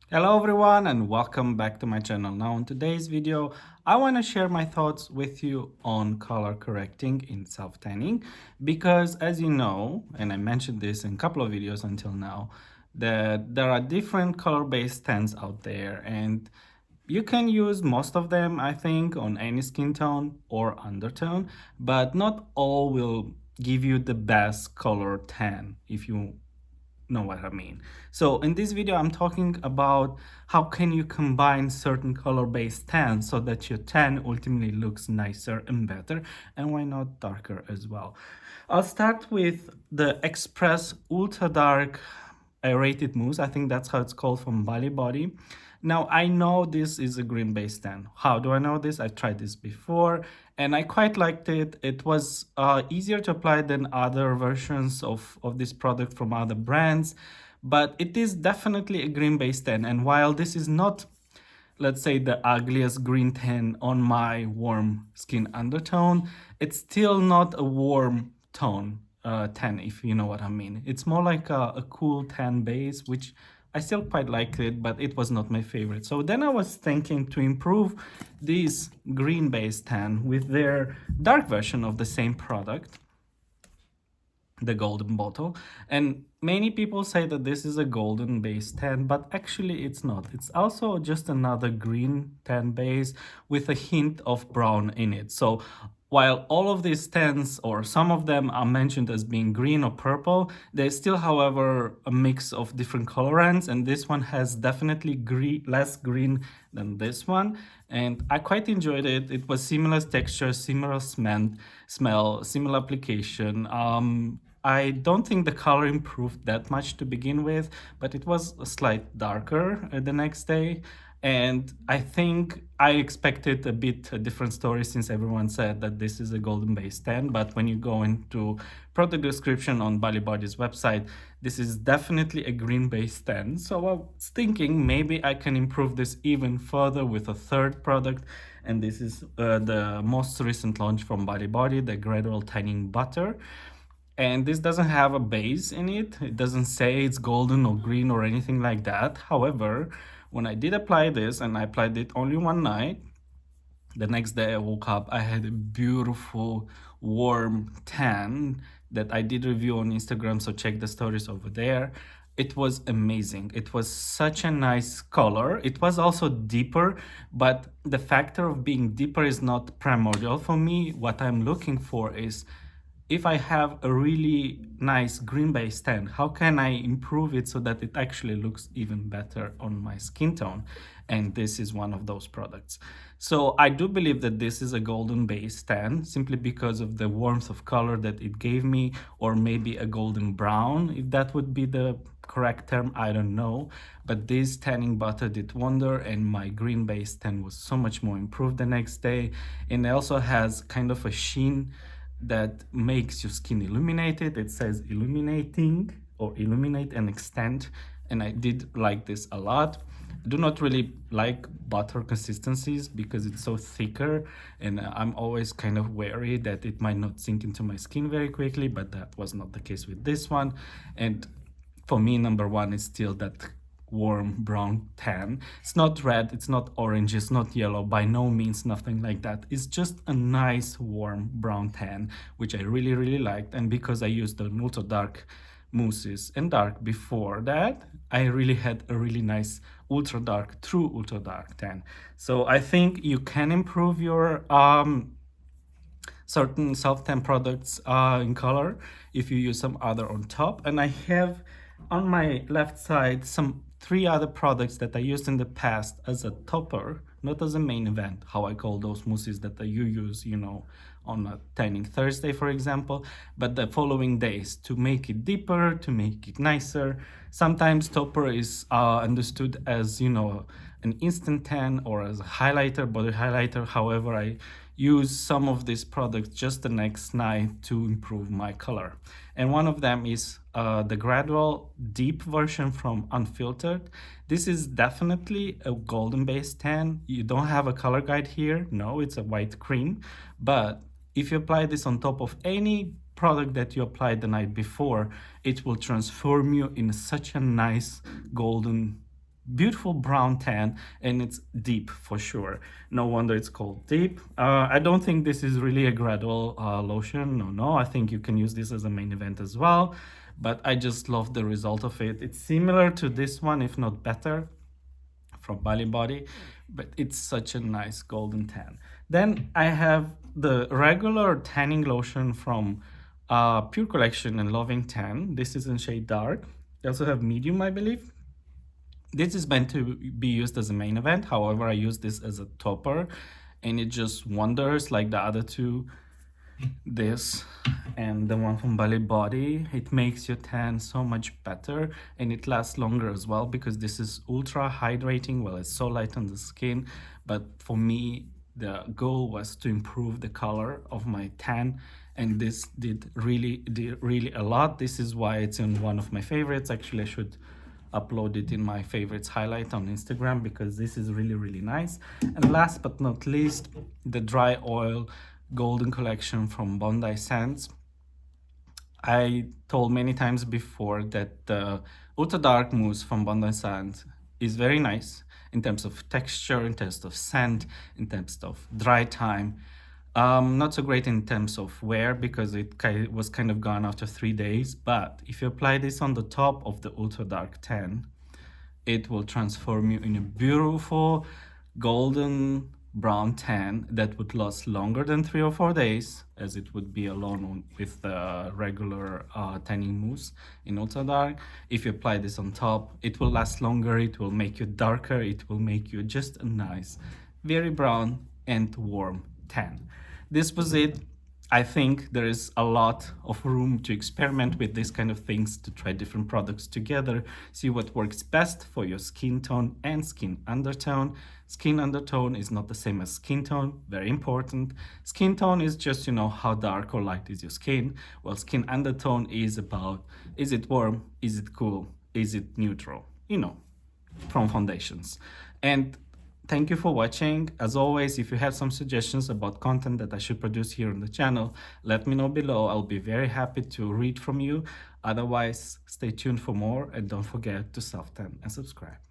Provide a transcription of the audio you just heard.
Hello everyone and welcome back to my channel. Now in today's video, I want to share my thoughts with you on color correcting in self-tanning because as you know, and I mentioned this in a couple of videos until now, that there are different color-based tans out there and you can use most of them, I think, on any skin tone or undertone, but not all will give you the best color tan if you know what I mean. So in this video, I'm talking about how can you combine certain color-based tans so that your tan ultimately looks nicer and better, and why not darker as well. I'll start with the Express Ultra Dark Aerated Mousse. I think that's how it's called from Bali Body. Now, I know this is a green based tan. How do I know this? I've tried this before and I quite liked it. It was easier to apply than other versions of this product from other brands, but it is definitely a green based tan. And while this is not, let's say, the ugliest green tan on my warm skin undertone, it's still not a warm tone tan, if you know what I mean. It's more like a cool tan base, which I still quite liked it, but it was not my favorite. So then I was thinking to improve this green base tan with their dark version of the same product, the golden bottle. And many people say that this is a golden base tan, but actually it's not. It's also just another green tan base with a hint of brown in it. So while all of these tans, or some of them, are mentioned as being green or purple, there's still, however, a mix of different colorants, and this one has definitely less green than this one. And I quite enjoyed it. It was similar texture, similar smell, similar application. I don't think the color improved that much to begin with, but it was a slight darker the next day. And I think I expected a bit a different story since everyone said that this is a golden base tan. But when you go into product description on Bali Body's website, this is definitely a green base tan. So I was thinking maybe I can improve this even further with a third product. And this is the most recent launch from Bali Body, the Gradual Tanning Butter. And this doesn't have a base in it. It doesn't say it's golden or green or anything like that. However, when I did apply this, and I applied it only one night, the next day I woke up, I had a beautiful warm tan that I did review on Instagram, so check the stories over there. It was amazing. It was such a nice color. It was also deeper, but the factor of being deeper is not primordial for me. What I'm looking for is, if I have a really nice green base tan, how can I improve it so that it actually looks even better on my skin tone? And this is one of those products. So I do believe that this is a golden base tan simply because of the warmth of color that it gave me, or maybe a golden brown, if that would be the correct term, I don't know. But this tanning butter did wonder, and my green base tan was so much more improved the next day. And it also has kind of a sheen that makes your skin illuminated. It says illuminating or illuminate and extend, and I did like this a lot. I do not really like butter consistencies because it's so thicker, and I'm always kind of wary that it might not sink into my skin very quickly, but that was not the case with this one. And for me, number one is still that warm brown tan. It's not red, it's not orange, it's not yellow, by no means nothing like that. It's just a nice warm brown tan, which I really liked. And because I used the ultra dark mousses and dark before that, I really had a really nice ultra dark, true ultra dark tan. So I think you can improve your certain self-tan products in color if you use some other on top. And I have on my left side some 3 other products that I used in the past as a topper, not as a main event, how I call those mousses that you use, you know, on a tanning Thursday, for example, but the following days to make it deeper, to make it nicer. Sometimes topper is understood as, you know, an instant tan or as a highlighter, body highlighter. However, I use some of these products just the next night to improve my color. And one of them is the Gradual Deep version from Unfiltered. This is definitely a golden base tan. You don't have a color guide here. No, it's a white cream. But if you apply this on top of any product that you applied the night before, it will transform you in such a nice golden beautiful brown tan, and it's deep for sure. No wonder it's called deep. I don't think this is really a gradual lotion. No, I think you can use this as a main event as well, but I just love the result of it. It's similar to this one, if not better, from Bali Body, but it's such a nice golden tan. Then I have the regular tanning lotion from Pure Collection and Loving Tan. This is in shade dark. They also have medium, I believe. This is meant to be used as a main event. However, I use this as a topper, and it just wonders like the other two, this and the one from Bali Body. It makes your tan so much better, and it lasts longer as well because this is ultra hydrating. Well, it's so light on the skin, but for me the goal was to improve the color of my tan, and this did really a lot. This is why it's in one of my favorites. Actually, I should upload it in my favorites highlight on Instagram because this is really nice. And last but not least, the dry oil golden collection from Bondi Sands. I told many times before that the ultra dark mousse from Bondi Sands is very nice in terms of texture, in terms of scent, in terms of dry time. Not so great in terms of wear because it was kind of gone after 3 days. But if you apply this on the top of the ultra dark tan, it will transform you in a beautiful golden brown tan that would last longer than 3 or 4 days, as it would be alone with the regular tanning mousse in ultra dark. If you apply this on top, it will last longer, it will make you darker, it will make you just a nice, very brown and warm tan. This was it. I think there is a lot of room to experiment with these kind of things, to try different products together, see what works best for your skin tone and skin undertone. Skin undertone is not the same as skin tone, very important. Skin tone is just, how dark or light is your skin, while skin undertone is about, is it warm, is it cool, is it neutral, from foundations. And thank you for watching. As always, if you have some suggestions about content that I should produce here on the channel, let me know below. I'll be very happy to read from you. Otherwise, stay tuned for more and don't forget to self-tan and subscribe.